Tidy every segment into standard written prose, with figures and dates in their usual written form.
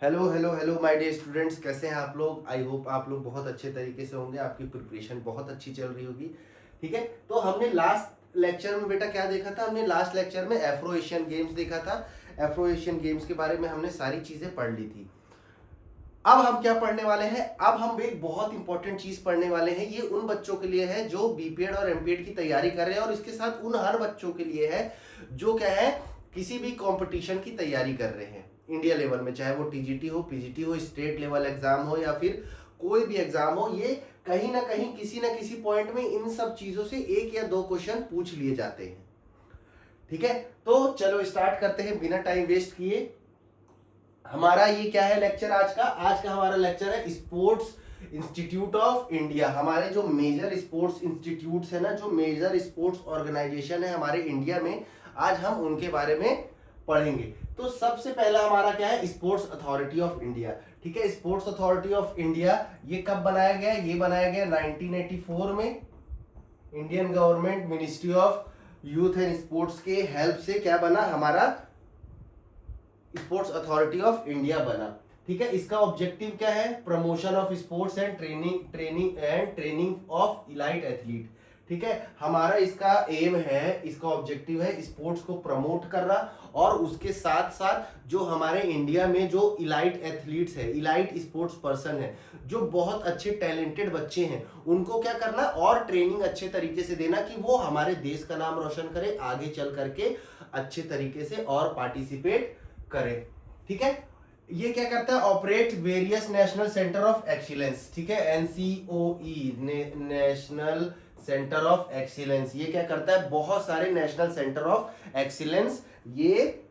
Hello hello hello my dear students, कैसे हैं आप लोग। आई होप आप लोग बहुत अच्छे तरीके से होंगे, आपकी प्रिपरेशन बहुत अच्छी चल रही होगी। ठीक है, तो हमने लास्ट लेक्चर में बेटा क्या देखा था। हमने लास्ट लेक्चर में एफ्रो एशियन गेम्स देखा था। एफ्रो एशियन गेम्स के बारे में हमने सारी चीज़ें पढ़ ली थी। अब हम क्या पढ़ने वाले हैं, अब हम एक बहुत इंपॉर्टेंट चीज़ पढ़ने वाले हैं। ये उन बच्चों के लिए है जो बीपीएड और एमपीएड की तैयारी कर रहे हैं, और इसके साथ उन हर बच्चों के लिए है जो क्या है, किसी भी कंपटीशन की तैयारी कर रहे हैं इंडिया लेवल में, चाहे वो टीजीटी हो, पीजीटी हो, स्टेट लेवल एग्जाम हो या फिर कोई भी एग्जाम हो। ये कहीं ना कहीं किसी ना किसी पॉइंट में इन सब चीज़ों से एक या दो क्वेश्चन पूछ लिए जाते हैं। ठीक है, तो चलो स्टार्ट करते हैं बिना टाइम वेस्ट किए। हमारा ये क्या है लेक्चर आज का हमारा लेक्चर है स्पोर्ट्स इंस्टीट्यूट ऑफ इंडिया। हमारे जो मेजर स्पोर्ट्स इंस्टीट्यूट्स है ना, जो मेजर स्पोर्ट्स ऑर्गेनाइजेशन है हमारे इंडिया में, आज हम उनके बारे में पढ़ेंगे। तो सबसे पहला हमारा क्या है, स्पोर्ट्स अथॉरिटी ऑफ इंडिया। ठीक है, स्पोर्ट्स अथॉरिटी ऑफ इंडिया ये कब बनाया गया, ये बनाया गया 1984 में। Indian government ministry of youth and sports के हेल्प से क्या बना, हमारा स्पोर्ट्स अथॉरिटी ऑफ इंडिया बना। ठीक है, इसका ऑब्जेक्टिव क्या है, promotion of sports and training of elite athlete. ठीक है, हमारा इसका एम है, इसका ऑब्जेक्टिव है स्पोर्ट्स को प्रमोट करना, और उसके साथ साथ जो हमारे इंडिया में जो इलाइट एथलीट्स है, इलाइट स्पोर्ट्स पर्सन है, जो बहुत अच्छे टैलेंटेड बच्चे हैं, उनको क्या करना, और ट्रेनिंग अच्छे तरीके से देना कि वो हमारे देश का नाम रोशन करे, आगे चल करके अच्छे तरीके से और पार्टिसिपेट करें। ठीक है, ये क्या करता है, operate various national centre of excellence. ठीक है, NCOE, national centre of excellence, ये क्या करता है, बहुत सारे नेशनल सेंटर ऑफ एक्सीलेंस ये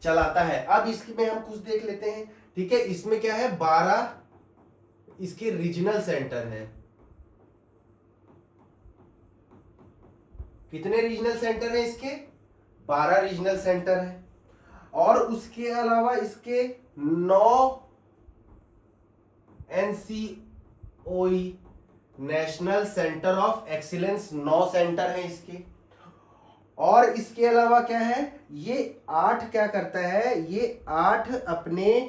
चलाता है। अब इसमें हम कुछ देख लेते हैं। ठीक है, इसमें क्या है, 12 इसके रीजनल सेंटर है। कितने रीजनल सेंटर है इसके, 12 रीजनल सेंटर है। और उसके अलावा इसके 9 NCOE, national centre of excellence, 9 centre हैं इसके। और इसके अलावा क्या है, ये 8 क्या करता है, ये 8 अपने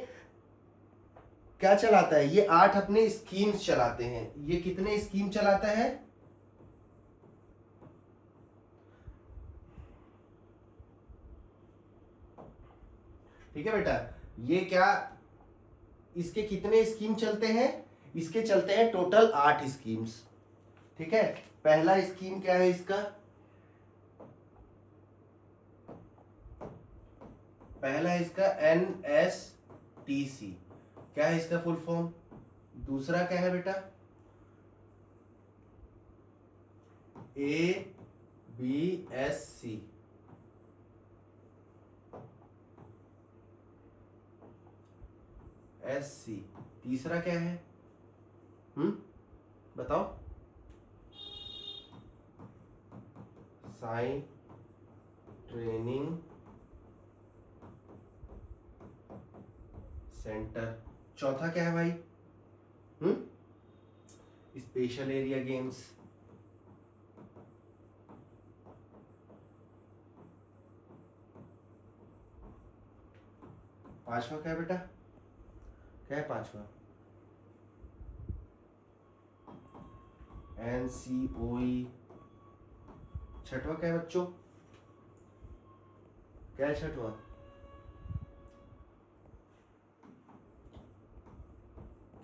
क्या चलाता है, ये 8 अपने स्कीम्स चलाते हैं। ये कितने स्कीम चलाता है, ठीक है बेटा, ये क्या, इसके कितने स्कीम चलते हैं, इसके चलते हैं टोटल 8 स्कीम्स। ठीक है, पहला स्कीम क्या है इसका, पहला है इसका NSTC, क्या है इसका फुल फॉर्म। दूसरा क्या है बेटा, ABSC, SC। तीसरा क्या है, बताओ, साई ट्रेनिंग सेंटर। चौथा क्या है भाई, स्पेशल एरिया गेम्स। पांचवा क्या है बेटा, क्या है पांचवा, NCOE। छठवा क्या है बच्चों, क्या है छठवा,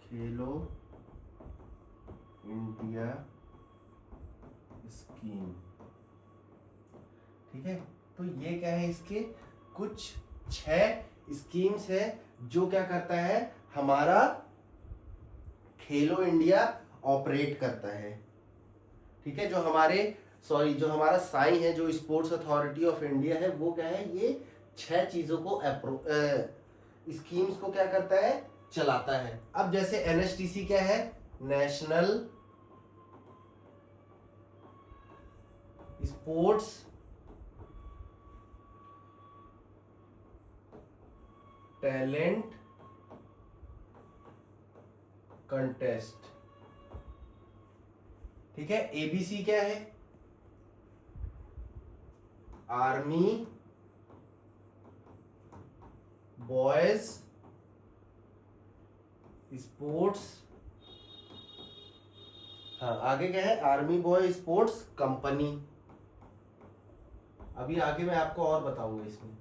खेलो इंडिया स्कीम। ठीक है, तो ये क्या है, इसके कुछ 6 स्कीम्स है जो क्या करता है, हमारा खेलो इंडिया ऑपरेट करता है। ठीक है, जो हमारा साई है, जो स्पोर्ट्स अथॉरिटी ऑफ इंडिया है, वो क्या है, ये 6 चीजों को स्कीम्स को क्या करता है, चलाता है। अब जैसे NSTC क्या है, नेशनल स्पोर्ट्स टैलेंट कंटेस्ट। ठीक है, ABC क्या है, आर्मी बॉयज स्पोर्ट्स, हाँ आगे क्या है, आर्मी बॉय स्पोर्ट्स कंपनी। अभी आगे मैं आपको और बताऊंगा इसमें,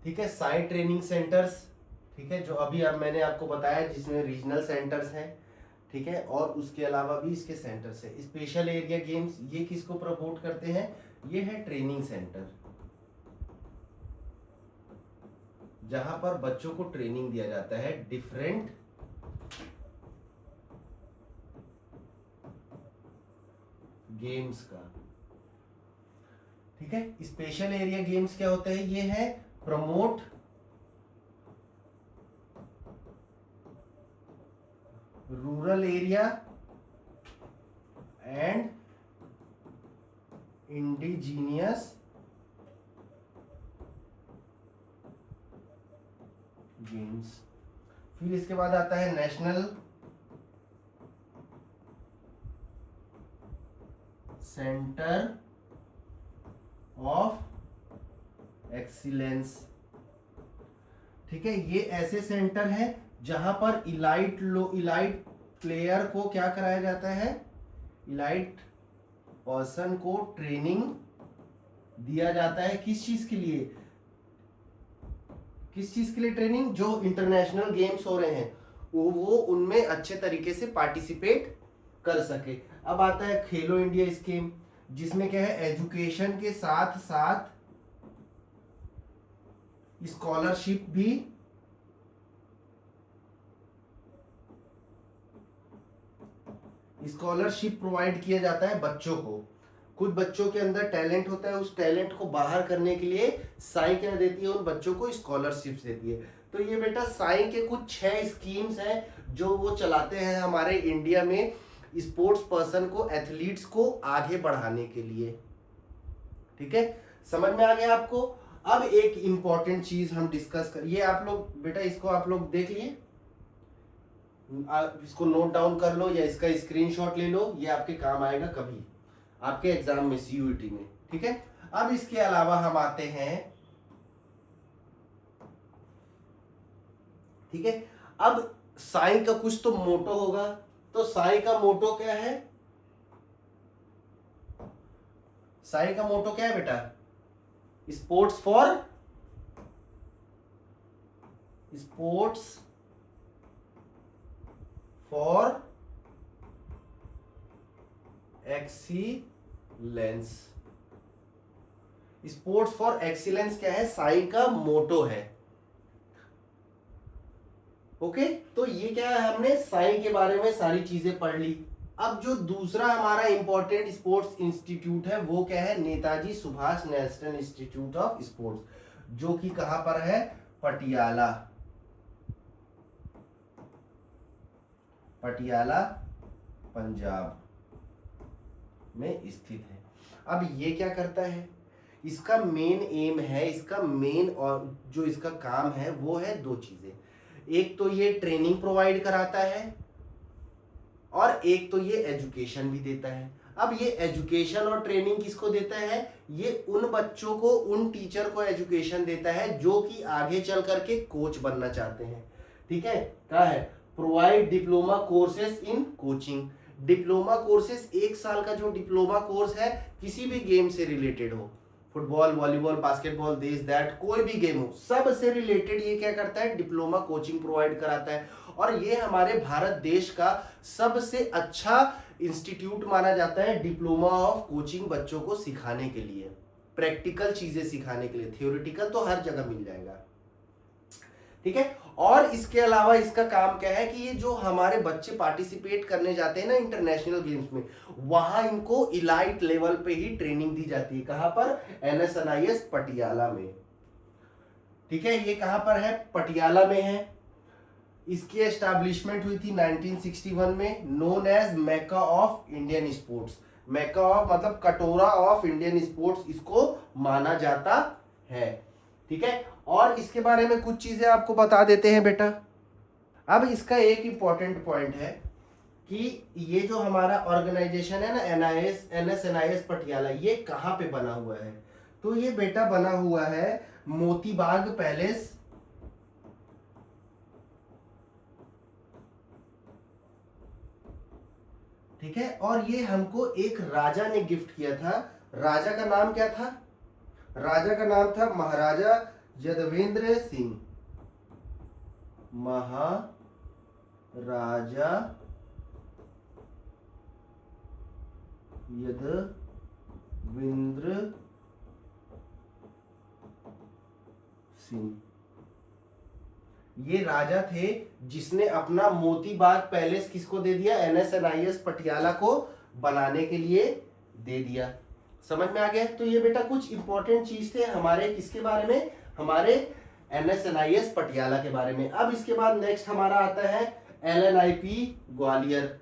ठीक है। साई ट्रेनिंग सेंटर्स, ठीक है, जो अभी अब मैंने आपको बताया जिसमें रीजनल सेंटर्स हैं, ठीक है, और उसके अलावा भी इसके सेंटर्स हैं। स्पेशल एरिया गेम्स, ये किसको प्रमोट करते हैं, ये है ट्रेनिंग सेंटर, जहां पर बच्चों को ट्रेनिंग दिया जाता है डिफरेंट गेम्स का, ठीक है। स्पेशल एरिया गेम्स क्या होते हैं, ये है promote rural area and indigenous games. फिर इसके बाद आता है नेशनल सेंटर ऑफ एक्सीलेंस, ठीक है। ये ऐसे सेंटर है जहां पर इलाइट प्लेयर को क्या कराया जाता है, इलाइट पर्सन को ट्रेनिंग दिया जाता है। किस चीज के लिए, किस चीज के लिए ट्रेनिंग, जो इंटरनेशनल गेम्स हो रहे हैं वो उनमें अच्छे तरीके से पार्टिसिपेट कर सके। अब आता है खेलो इंडिया स्कीम, जिसमें क्या है, एजुकेशन के साथ साथ स्कॉलरशिप भी प्रोवाइड किया जाता है बच्चों को। कुछ बच्चों के अंदर टैलेंट होता है, उस टैलेंट को बाहर करने के लिए साई क्या देती है, उन बच्चों को स्कॉलरशिप्स देती है। तो ये बेटा साई के कुछ 6 स्कीम्स हैं जो वो चलाते हैं हमारे इंडिया में स्पोर्ट्स पर्सन को, एथलीट्स को आगे बढ़ाने के लिए, ठीक है। समझ में आ गया आपको। अब एक इंपॉर्टेंट चीज हम डिस्कस कर, ये आप लोग बेटा इसको आप लोग देख लिए, इसको नोट डाउन कर लो या इसका स्क्रीनशॉट ले लो, ये आपके काम आएगा कभी आपके एग्जाम में, सीयूईटी में, ठीक है। अब इसके अलावा हम आते हैं, ठीक है। अब साई का कुछ तो मोटो होगा, तो साई का मोटो क्या है, साई का मोटो क्या है बेटा, sports for excellence. Sports for excellence क्या है, साई का मोटो है, ओके। तो ये क्या है, हमने साई के बारे में सारी चीजें पढ़ ली। अब जो दूसरा हमारा इंपॉर्टेंट स्पोर्ट्स इंस्टीट्यूट है वो क्या है, Netaji Subhash national institute of sports, जो कि कहां पर है, पटियाला, पंजाब में स्थित है। अब ये क्या करता है, इसका मेन एम है, इसका मेन और जो इसका काम है वो है 2 चीजें, एक तो ये ट्रेनिंग प्रोवाइड कराता है और एक तो ये एजुकेशन भी देता है। अब ये एजुकेशन और ट्रेनिंग किसको देता है, ये उन बच्चों को, उन टीचर को एजुकेशन देता है जो कि आगे चल करके कोच बनना चाहते हैं, ठीक है। क्या है, provide diploma courses in coaching. Diploma courses 1 साल का जो डिप्लोमा कोर्स है किसी भी गेम से रिलेटेड हो, football, volleyball, basketball, this that, कोई भी गेम हो, सब से रिलेटेड ये क्या करता है, डिप्लोमा कोचिंग प्रोवाइड कराता है। और ये हमारे भारत देश का सबसे अच्छा इंस्टीट्यूट माना जाता है डिप्लोमा ऑफ कोचिंग, बच्चों को सिखाने के लिए, प्रैक्टिकल चीजें सिखाने के लिए। थ्योरेटिकल तो हर जगह मिल जाएगा, ठीक है। और इसके अलावा इसका काम क्या है कि ये जो हमारे बच्चे पार्टिसिपेट करने जाते हैं ना इंटरनेशनल गेम्स में, वहां इनको इलाइट लेवल पे ही ट्रेनिंग दी जाती है। कहां पर, NSNIS पटियाला में, ठीक है। ये कहां पर है, पटियाला में है। इसकी एस्टैब्लिशमेंट हुई थी 1961 में, known as Mecca of Indian sports. Mecca of मतलब कटोरा ऑफ इंडियन स्पोर्ट्स इसको माना जाता है, ठीक है। और इसके बारे में कुछ चीजें आपको बता देते हैं बेटा। अब इसका एक इंपॉर्टेंट पॉइंट है कि ये जो हमारा ऑर्गेनाइजेशन है ना, NSNIS पटियाला, ये कहाँ पे बना हुआ है, तो ये बेटा बना हुआ है मोतीबाग पैलेस, ठीक है, और ये हमको एक राजा ने गिफ्ट किया था। राजा का नाम क्या था? राजा का नाम था महाराजा यदवेंद्र सिंह। महाराजा यदवेंद्र सिंह, ये राजा थे जिसने अपना मोती बाग पैलेस किसको दे दिया? NSNIS पटियाला को बनाने के लिए दे दिया। समझ में आ गया? तो ये बेटा कुछ इंपॉर्टेंट चीज थे हमारे किसके बारे में? हमारे NSNIS पटियाला के बारे में। अब इसके बाद नेक्स्ट हमारा आता है LNIP ग्वालियर।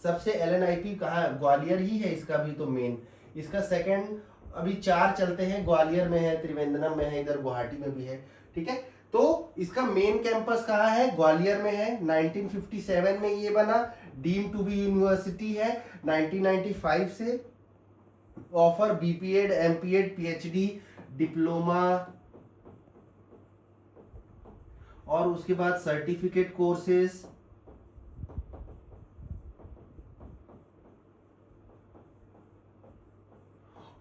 सबसे LNIP कहाँ? ग्वालियर ही है इसका भी तो मेन। इसका सेकंड अभी 4 चलते हैं, ग्वालियर में है, त्रिवेंद्रम में है, इधर गुवाहाटी में भी है। ठीक है, तो इसका मेन कैंपस कहाँ है? ग्वालियर में है। 1957 में ये बना, डीम टू बी यूनिवर्सिटी है। 1995 से offer BPEd, MPEd, PhD, diploma और उसके बाद सर्टिफिकेट कोर्सेस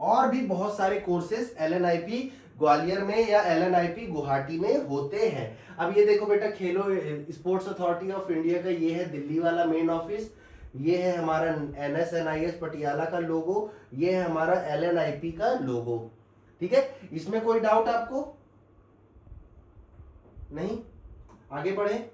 और भी बहुत सारे कोर्सेस LNIP ग्वालियर में या LNIP गुवाहाटी में होते हैं। अब ये देखो बेटा, खेलो स्पोर्ट्स अथॉरिटी ऑफ इंडिया का ये है दिल्ली वाला मेन ऑफिस, ये है हमारा NSNIS पटियाला का लोगो, ये है हमारा LNIP का लोगो। ठीक है, इसमें कोई डाउट आपको? नहीं? आगे बढ़े।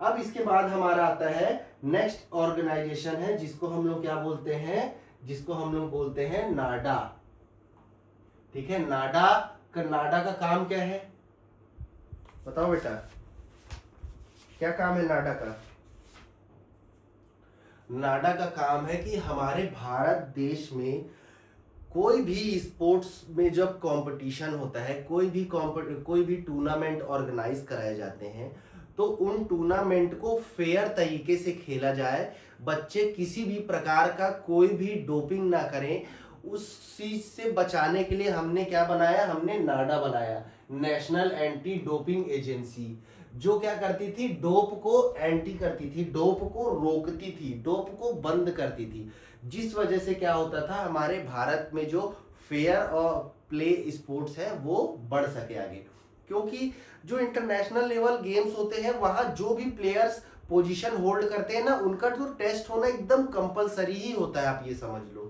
अब इसके बाद हमारा आता है नेक्स्ट ऑर्गेनाइजेशन है जिसको हम लोग क्या बोलते हैं? जिसको हम लोग बोलते हैं नाडा। ठीक है, नाडा का काम क्या है? बताओ बेटा, क्या काम है नाडा का? नाडा का काम है कि हमारे भारत देश में कोई भी स्पोर्ट्स में जब कंपटीशन होता है, कोई भी टूर्नामेंट ऑर्गेनाइज कराए जाते हैं, तो उन टूर्नामेंट को फेयर तरीके से खेला जाए, बच्चे किसी भी प्रकार का कोई भी डोपिंग ना करें, उस चीज से बचाने के लिए हमने क्या बनाया? हमने नाडा बनाया, नेशनल एंटी डोपिंग एजेंसी, जो क्या करती थी? डोप को एंटी करती थी, डोप को रोकती थी, डोप को बंद करती थी, जिस वजह से क्या होता था? हमारे भारत में जो फेयर और प्ले स्पोर्ट्स है वो बढ़ सके आगे। क्योंकि जो इंटरनेशनल लेवल गेम्स होते हैं वहां जो भी प्लेयर्स पोजीशन होल्ड करते हैं ना, उनका तो टेस्ट होना एकदम कंपलसरी ही होता है, आप ये समझ लो।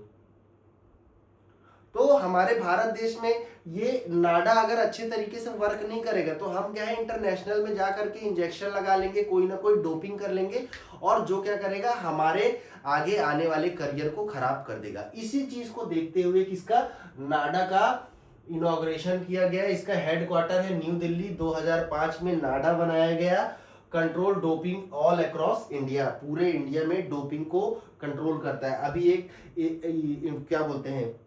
तो हमारे भारत देश में ये नाडा अगर अच्छे तरीके से वर्क नहीं करेगा तो हम क्या है, इंटरनेशनल में जा करके इंजेक्शन लगा लेंगे, कोई ना कोई डोपिंग कर लेंगे, और जो क्या करेगा? हमारे आगे आने वाले करियर को खराब कर देगा। इसी चीज को देखते हुए किसका? नाडा का इनॉग्रेशन किया गया। इसका हेडक्वार्टर है न्यू दिल्ली। 2005 में नाडा बनाया गया। Control doping all across India, पूरे इंडिया में डोपिंग को कंट्रोल करता है। अभी एक क्या बोलते हैं,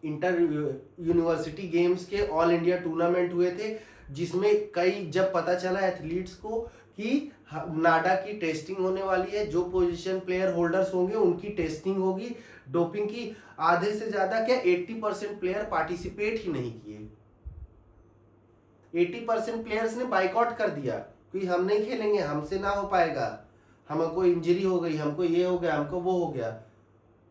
इंटर यूनिवर्सिटी गेम्स के ऑल इंडिया टूर्नामेंट हुए थे, जिसमें कई जब पता चला एथलीट्स को कि नाडा की टेस्टिंग होने वाली है, जो पोजीशन प्लेयर होल्डर्स होंगे उनकी टेस्टिंग होगी डोपिंग की, आधे से ज्यादा क्या 80% प्लेयर पार्टिसिपेट ही नहीं किए। 80% प्लेयर्स ने बाइकआउट कर दिया कि हम नहीं खेलेंगे, हमसे ना हो पाएगा, हमको इंजरी हो गई, हमको ये हो गया, हमको वो हो गया,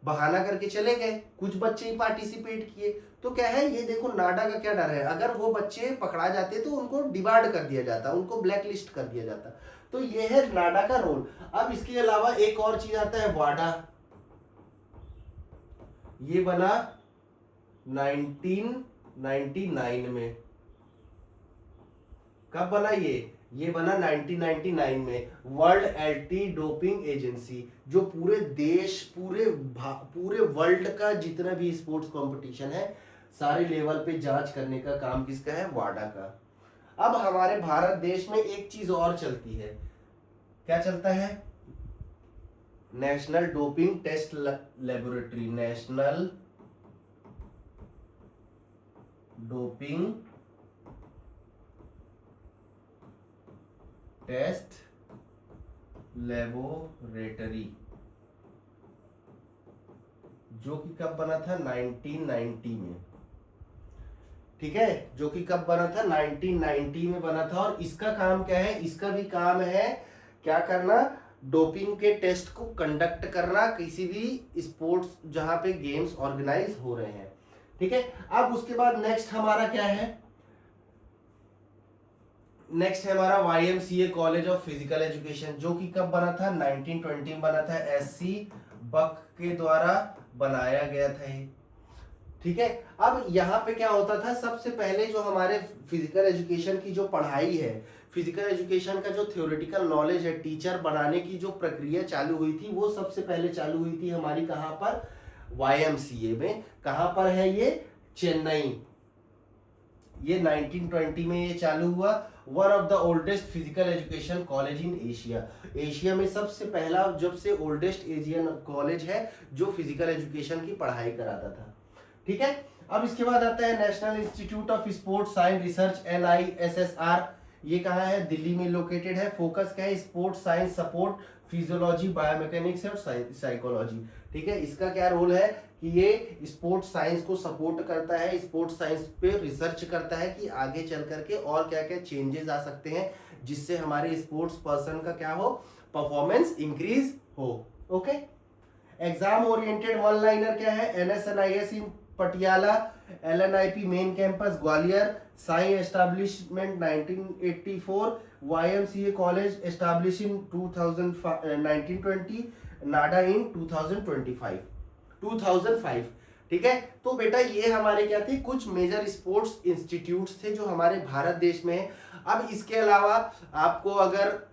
बहाना करके चले गए। कुछ बच्चे ही पार्टिसिपेट किए। तो क्या है, ये देखो नाडा का क्या डर है, अगर वो बच्चे पकड़ा जाते तो उनको डिबार्ड कर दिया जाता, उनको ब्लैक लिस्ट कर दिया जाता। तो ये है नाडा का रोल। अब इसके अलावा एक और चीज आता है वाडा। ये बना 1999 में। कब बना ये बना 1999 में। वर्ल्ड एंटी डोपिंग एजेंसी, जो पूरे देश पूरे वर्ल्ड का जितना भी स्पोर्ट्स कंपटीशन है सारे लेवल पे जांच करने का काम किसका है? वाडा का। अब हमारे भारत देश में एक चीज और चलती है। क्या चलता है? National doping test laboratory, national doping test laboratory, जो कि कब बना था? 1990 में। ठीक है, जो कि कब बना था? 1990 में बना था। और इसका काम क्या है? इसका भी काम है क्या करना? डोपिंग के टेस्ट को कंडक्ट करना किसी भी स्पोर्ट्स जहां पे गेम्स ऑर्गेनाइज हो रहे हैं, ठीक है। अब उसके बाद नेक्स्ट हमारा क्या है, नेक्स्ट है हमारा YMCA college of physical education, जो कि कब बना था, 1920 में बना था, SC बक के द्वारा बनाया गया था ये, ठीक है। अब यहाँ पे क्या होता था, सबसे पहले जो हमारे फिजिकल एजुकेशन की जो पढ़ाई है, फिजिकल एजुकेशन का जो थ्योरेटिकल नॉलेज है, टीचर बनाने की जो प्रक्रिया चालू हुई थी, वो सबसे पहले चालू हुई थी हमारी कहाँ पर, YMCA में। कहाँ पर है ये, चेन्नई, ये 1920 में ये चालू हुआ। One of the oldest physical education college in Asia, Asia में सबसे पहला जब से ओल्डेस्ट एशियन कॉलेज है जो फिजिकल एजुकेशन की पढ़ाई कराता था, ठीक है। अब इसके बाद आता है national institute of sports science research NISSR, ये कहाँ है, दिल्ली में लोकेटेड है। फोकस क्या है, sports science support physiology, biomechanics और साइकोलॉजी, ठीक है। इसका क्या रोल है कि ये स्पोर्ट्स साइंस को सपोर्ट करता है, स्पोर्ट्स साइंस पे रिसर्च करता है कि आगे चल करके और क्या क्या चेंजेस आ सकते हैं जिससे हमारे स्पोर्ट्स पर्सन का क्या हो, परफॉर्मेंस इंक्रीज हो, okay. Exam oriented one liner क्या है, NSNIS in Patiala, LNIP main campus Gwalior, Sai establishment 1984, YMCA college establish in 1920, नाडा इन 2005, ठीक है। तो बेटा ये हमारे क्या थे, कुछ मेजर स्पोर्ट्स इंस्टीट्यूट्स थे जो हमारे भारत देश में है। अब इसके अलावा आपको अगर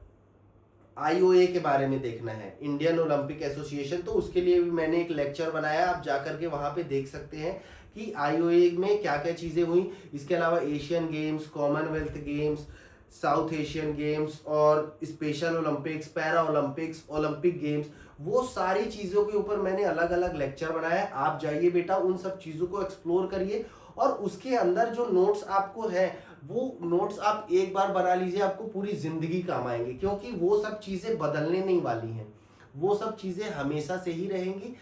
IOA के बारे में देखना है, इंडियन ओलंपिक एसोसिएशन, तो उसके लिए भी मैंने एक लेक्चर बनाया, आप जाकर के वहां पे देख सकते हैं कि IOA में क्या क्या चीजें हुई। इसके अलावा Asian games, Commonwealth games, South Asian games और special Olympics, para Olympics, Olympic games, वो सारी चीजों के ऊपर मैंने अलग अलग लेक्चर बनाया। आप जाइए बेटा, उन सब चीजों को एक्सप्लोर करिए और उसके अंदर जो नोट्स आपको है वो नोट्स आप एक बार बना लीजिए, आपको पूरी जिंदगी काम आएंगे, क्योंकि वो सब चीजें बदलने नहीं वाली हैं, वो सब चीजें हमेशा से ही रहेंगी,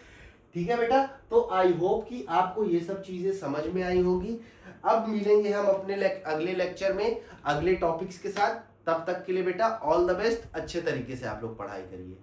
ठीक है बेटा। तो आई होप कि आपको ये सब चीजें समझ में आई होगी। अब मिलेंगे हम अपने अगले लेक्चर में अगले टॉपिक्स के साथ, तब तक के लिए बेटा ऑल द बेस्ट, अच्छे तरीके से आप लोग पढ़ाई करिए।